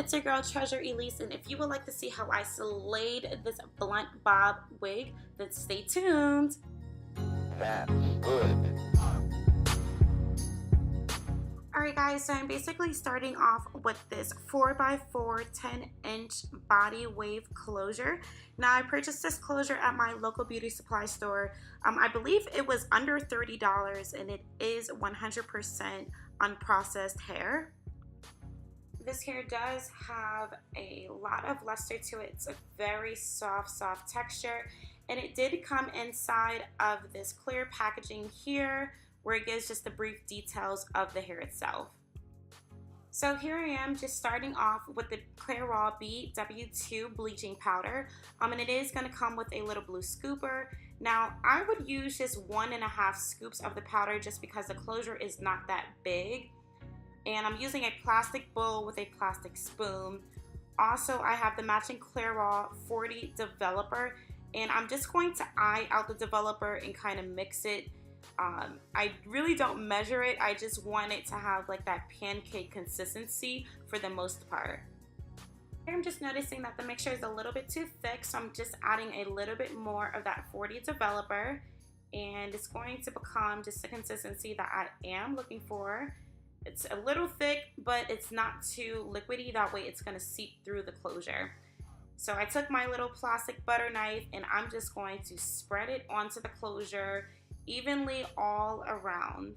it's your girl TreasureElise, and if you would like to see how I slayed this blunt bob wig, then stay tuned. That's good. Alright guys, so I'm basically starting off with this 4x4 10-inch body wave closure. Now I purchased this closure at my local beauty supply store. I believe it was under $30 and it is 100% unprocessed hair. This hair does have a lot of luster to it. It's a very soft texture, and it did come inside of this clear packaging here where it gives just the brief details of the hair itself. So here I am just starting off with the Clairol BW2 bleaching powder, and it is going to come with a little blue scooper. Now I would use just 1.5 scoops of the powder just because the closure is not that big. And I'm using a plastic bowl with a plastic spoon. Also, I have the matching Clairol 40 developer, and I'm just going to eye out the developer and kind of mix it. I really don't measure it. I just want it to have like that pancake consistency for the most part. Here I'm just noticing that the mixture is a little bit too thick, so I'm just adding a little bit more of that 40 developer, and it's going to become just the consistency that I am looking for. It's a little thick, but it's not too liquidy. That way it's going to seep through the closure. So I took my little plastic butter knife and I'm just going to spread it onto the closure evenly all around.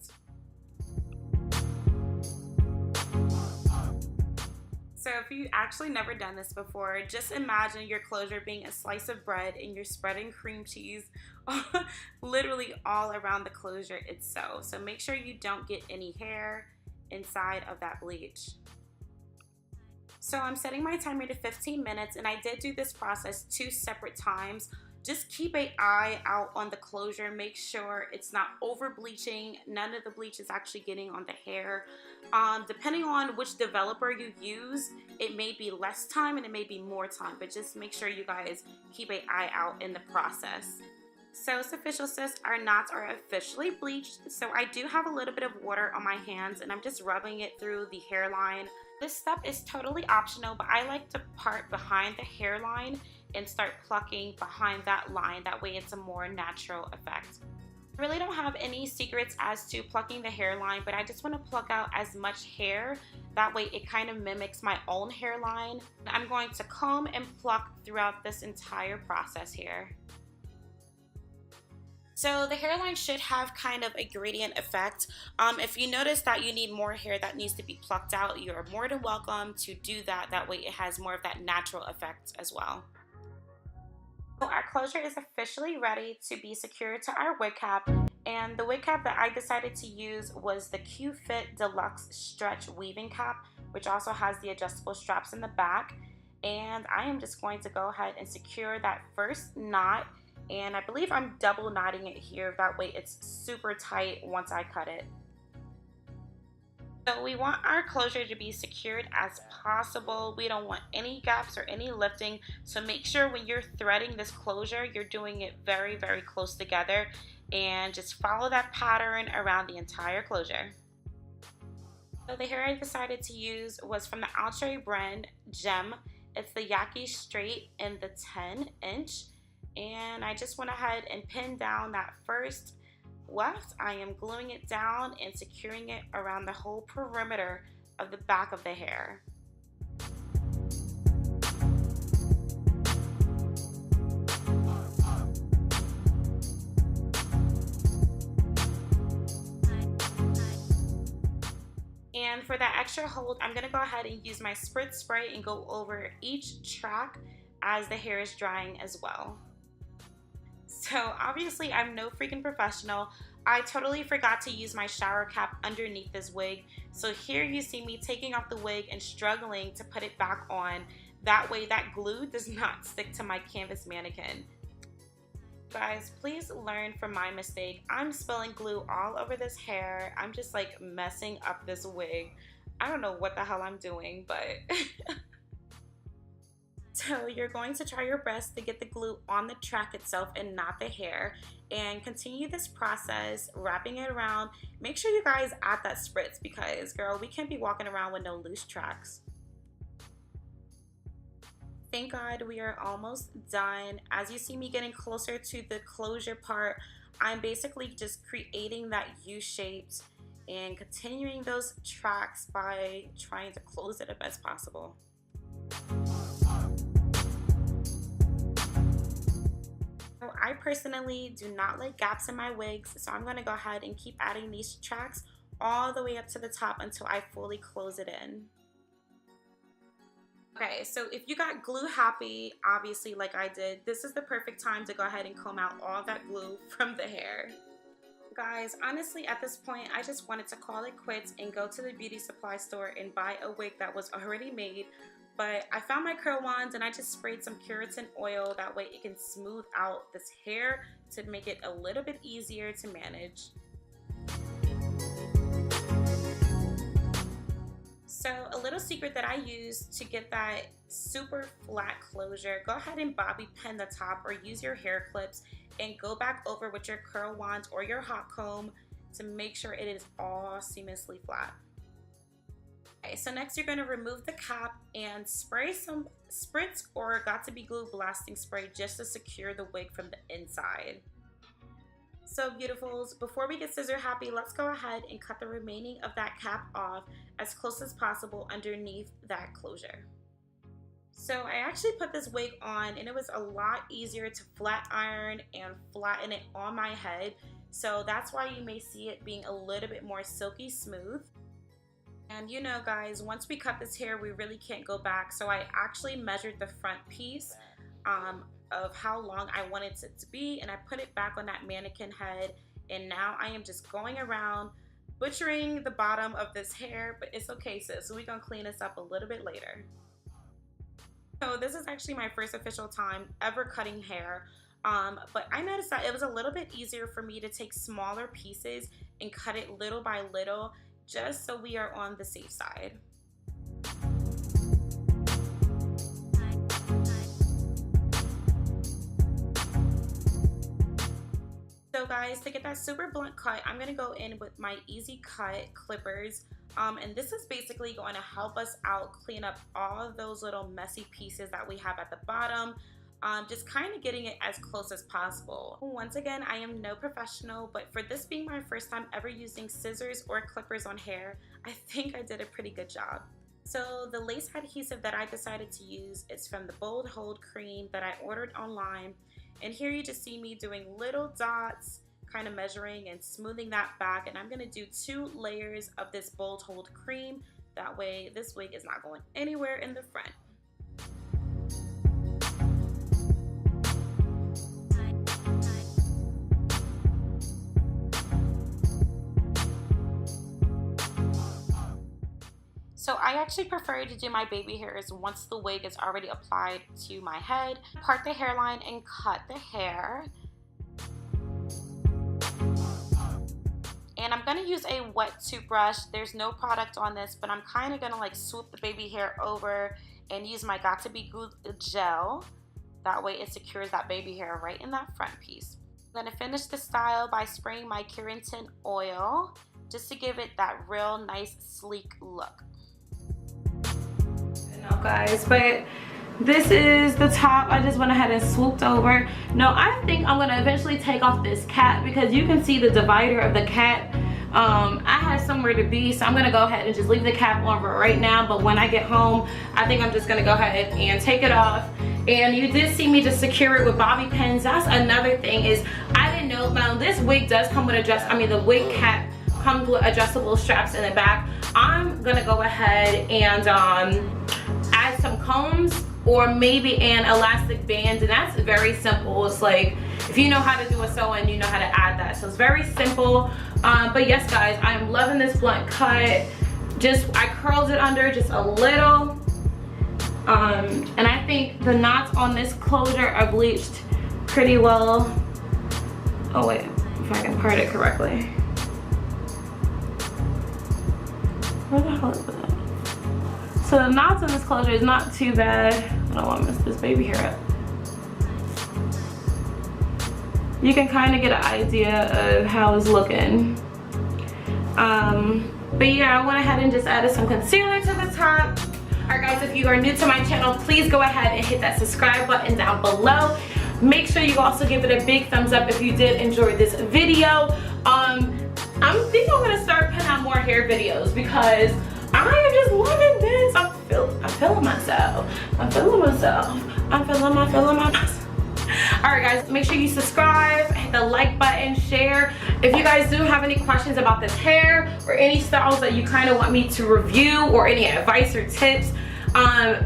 So if you actually never done this before, just imagine your closure being a slice of bread and you're spreading cream cheese literally all around the closure itself. So make sure you don't get any hair inside of that bleach. So I'm setting my timer to 15 minutes, and I did do this process 2 separate times. Just keep an eye out on the closure. Make sure it's not over bleaching. None of the bleach is actually getting on the hair. Depending on which developer you use, it may be less time and it may be more time, but just make sure you guys keep an eye out in the process. So it's official, sis, our knots are officially bleached. So I do have a little bit of water on my hands and I'm just rubbing it through the hairline. This step is totally optional, but I like to part behind the hairline and start plucking behind that line. That way it's a more natural effect. I really don't have any secrets as to plucking the hairline, but I just want to pluck out as much hair. That way it kind of mimics my own hairline. I'm going to comb and pluck throughout this entire process here. So the hairline should have kind of a gradient effect. If you notice that you need more hair that needs to be plucked out, you're more than welcome to do that. That way it has more of that natural effect as well. So our closure is officially ready to be secured to our wig cap. And the wig cap that I decided to use was the Q-Fit Deluxe Stretch Weaving Cap, which also has the adjustable straps in the back. And I am just going to go ahead and secure that first knot. And I believe I'm double knotting it here. That way it's super tight once I cut it. So we want our closure to be secured as possible. We don't want any gaps or any lifting. So make sure when you're threading this closure, you're doing it very, very close together. And just follow that pattern around the entire closure. So the hair I decided to use was from the Outre brand Gem. It's the Yaki Straight in the 10-inch. And I just went ahead and pinned down that first weft. I am gluing it down and securing it around the whole perimeter of the back of the hair. And for that extra hold, I'm going to go ahead and use my Spritz spray and go over each track as the hair is drying as well. So obviously I'm no freaking professional. I totally forgot to use my shower cap underneath this wig. So here you see me taking off the wig and struggling to put it back on. That way that glue does not stick to my canvas mannequin. Guys, please learn from my mistake. I'm spilling glue all over this hair. I'm just like messing up this wig. I don't know what the hell I'm doing, but... So you're going to try your best to get the glue on the track itself and not the hair, and continue this process, wrapping it around. Make sure you guys add that spritz because, girl, we can't be walking around with no loose tracks. thank God we are almost done. As you see me getting closer to the closure part, I'm basically just creating that U-shaped and continuing those tracks by trying to close it as best possible. So I personally do not like gaps in my wigs, so I'm going to go ahead and keep adding these tracks all the way up to the top until I fully close it in. Okay, so if you got glue happy, obviously like I did, this is the perfect time to go ahead and comb out all that glue from the hair. Guys, honestly at this point I just wanted to call it quits and go to the beauty supply store and buy a wig that was already made, but I found my curl wands and I just sprayed some keratin oil, that way it can smooth out this hair to make it a little bit easier to manage. So a little secret that I use to get that super flat closure, go ahead and bobby pin the top or use your hair clips and go back over with your curl wand or your hot comb to make sure it is all seamlessly flat. Okay, so next you're going to remove the cap and spray some Spritz or got2b glue blasting spray just to secure the wig from the inside. So beautifuls, before we get scissor happy, let's go ahead and cut the remaining of that cap off as close as possible underneath that closure. So I actually put this wig on and it was a lot easier to flat iron and flatten it on my head. So that's why you may see it being a little bit more silky smooth. And you know guys, once we cut this hair, we really can't go back. So I actually measured the front piece of how long I wanted it to be, and I put it back on that mannequin head, and now I am just going around butchering the bottom of this hair, but it's okay sis, so we're gonna clean this up a little bit later. So this is actually my first official time ever cutting hair, but I noticed that it was a little bit easier for me to take smaller pieces and cut it little by little, just so we are on the safe side. So guys, to get that super blunt cut, I'm going to go in with my Easy Cut clippers. And this is basically going to help us out, clean up all of those little messy pieces that we have at the bottom. Just kind of getting it as close as possible. Once again, I am no professional, but for this being my first time ever using scissors or clippers on hair, I think I did a pretty good job. So the lace adhesive that I decided to use is from the Bold Hold Cream that I ordered online. And here you just see me doing little dots, kind of measuring and smoothing that back. And I'm going to do 2 layers of this Bold Hold Cream. That way this wig is not going anywhere in the front. So I actually prefer to do my baby hairs once the wig is already applied to my head. Part the hairline and cut the hair. And I'm going to use a wet toothbrush. There's no product on this, but I'm kind of going to like swoop the baby hair over and use my got2b glue gel. That way it secures that baby hair right in that front piece. I'm going to finish the style by spraying my keratin oil just to give it that real nice sleek look. No guys, but this is the top. I just went ahead and swooped over. No, I think I'm gonna eventually take off this cap because you can see the divider of the cap. I had somewhere to be, so I'm gonna go ahead and just leave the cap on for right now, but when I get home I think I'm just gonna go ahead and take it off. And you did see me just secure it with bobby pins. That's another thing, is I didn't know, now this wig does come with the wig cap comes with adjustable straps in the back. I'm gonna go ahead and add some combs or maybe an elastic band, and that's very simple. It's like, if you know how to do a sew-in, you know how to add that. So it's very simple. But yes guys, I'm loving this blunt cut. I curled it under just a little. And I think the knots on this closure are bleached pretty well. Oh wait, if I can part it correctly. Where the hell is that? So the knots on this closure is not too bad. I don't want to mess this baby hair up. You can kind of get an idea of how it's looking. But yeah, I went ahead and just added some concealer to the top. Alright guys, if you are new to my channel, please go ahead and hit that subscribe button down below. Make sure you also give it a big thumbs up if you did enjoy this video. I think I'm gonna start putting out more hair videos because I am just loving this. I'm feeling myself. I'm feeling myself. I'm feeling myself. Alright guys, make sure you subscribe, hit the like button, share. If you guys do have any questions about this hair or any styles that you kind of want me to review or any advice or tips,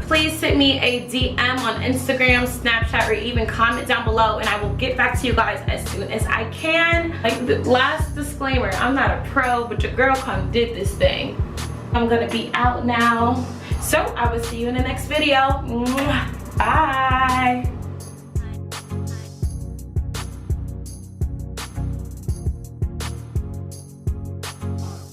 please send me a DM on Instagram, Snapchat, or even comment down below and I will get back to you guys as soon as I can. Like the last disclaimer, I'm not a pro, but your girl come did this thing. I'm gonna be out now. So I will see you in the next video. Bye.